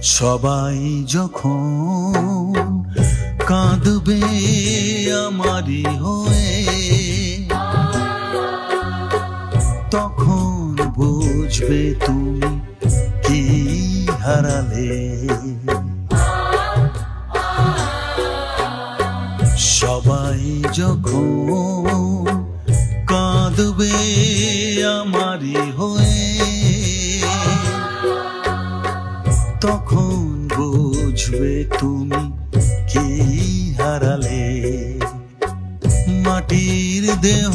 সবাই যখন কাঁদবে আমারই হয়ে, তখন বুঝবে তুমি কি হারালে। সবাই যখন কাঁদবে আমারই হয়ে, তখন বুঝবে তুমি কি হারালে। মাটির দেহ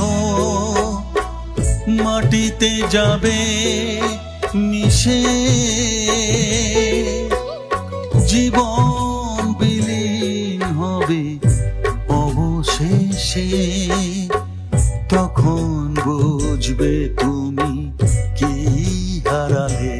মাটিতে যাবে মিশে, জীবন বিলীন হবে অবশেষে, তখন বুঝবে তুমি কি হারালে।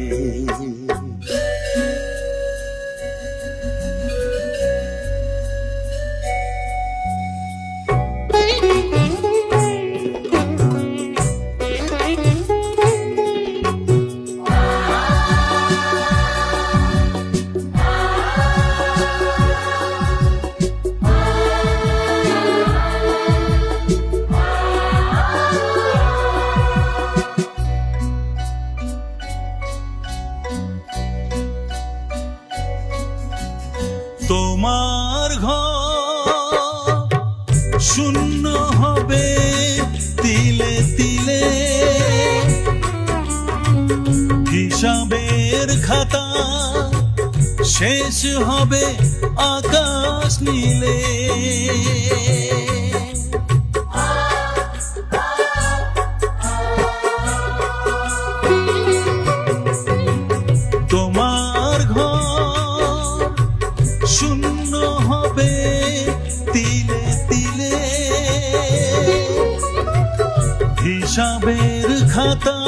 তোমার ঘর শূন্য হবে তিলে তিলে, হিসাবের খাতা শেষ হবে আকাশ নীলে। তোমার ঘর শূন্য হবে তিলে তিলে, হিসাবের খাতা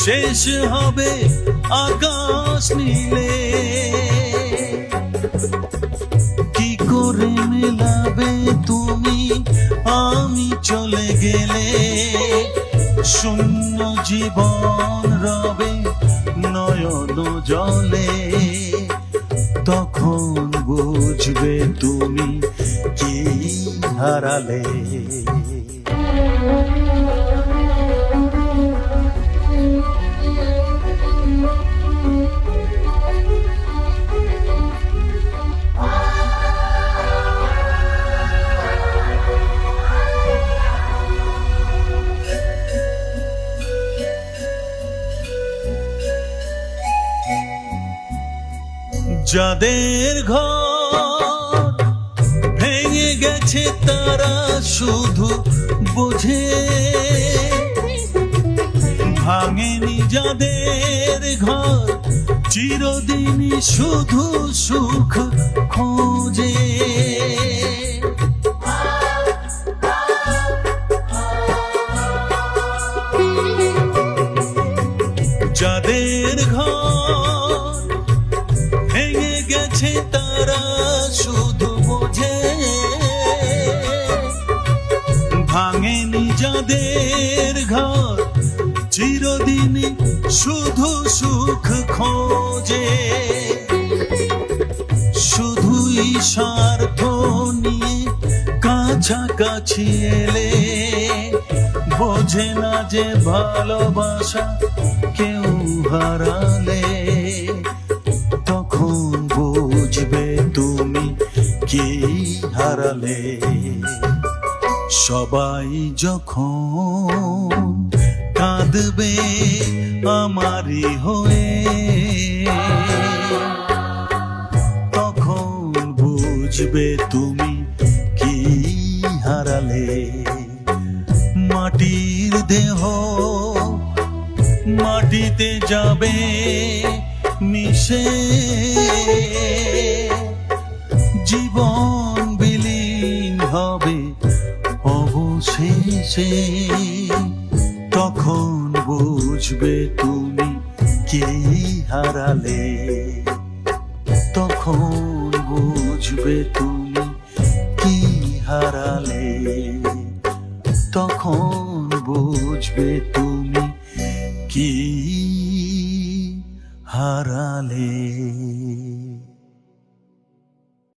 শেষ হবে আকাশ নীলে। কি করে মেলাবে তুমি আমি চলে গেলে, শূন্য জীবন রবে নয়ন জলে, তখন বুঝবে তুমি কি হারালে। যাদের ঘর ভেঙে গেছে তারা শুধু বোঝে, ভাঙেনি যাদের ঘর চিরদিনই শুধু সুখ খোঁজে। যাদের ঘর ভেঙে গেছে তারা শুধু বোঝে, ভাঙেনি যাদের ঘর চিরদিনই শুধু সুখ খোঁজে। শুধুই স্বার্থ নিয়ে কাছাকাছি এলে, বোঝে না যে ভালোবাসা কেউ হারালে, তখন বুঝবে তুমি কি হারালে। সবাই যখন কাঁদবে আমারই হয়ে, তখন বুঝবে তুমি কি হারালে। মাটির দেহ মাটিতে যাবে মিশে, জীবন বিলীন হবে অবশেষে, তখন বুঝবে তুমি কি হারালে। তখন বুঝবে তুমি কি হারালে, তখন বুঝবে তুমি কি হারালে। হারালে